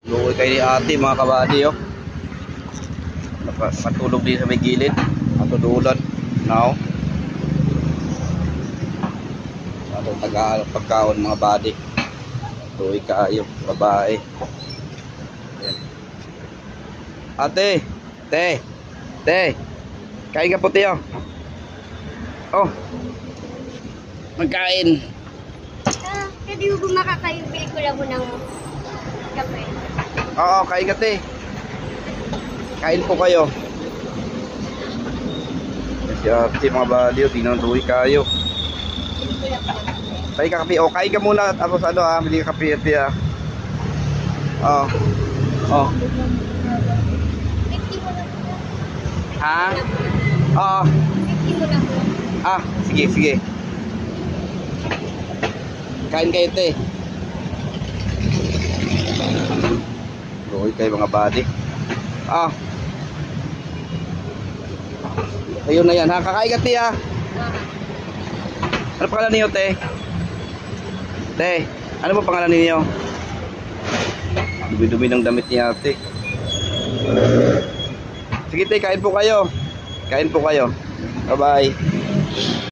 Luoy kay ni ate mga kabady oh. Nakatulog din sa may gilid. Matululan. Now. Ato taga pagkaon mga body. Luoy kaayo babae. Ayan. Ate, te. Kain ka puti oh. Oh. Magkain. Pwede mo makakain, bili ko lang mo ng kape. Oo, kain ka te. Kain po kayo. Si ate mga baliw, tinutuloy kayo. Kain ka kape. O, kain ka muna. Tapos ano ha, bili ka kape ate ha. Oo. Oo. 50 mo lang po. Ha? Oo. 50 mo lang po. Ah, sige. Kain kayo te. Luoy kayo mga body. Ah. Ayun na yan ha. Kakain ka te ha. Ano pangalan niyo te? Te, ano po pangalan niyo? Dumi-dumi ng damit ni ate. Sige te, kain po kayo. Bye bye.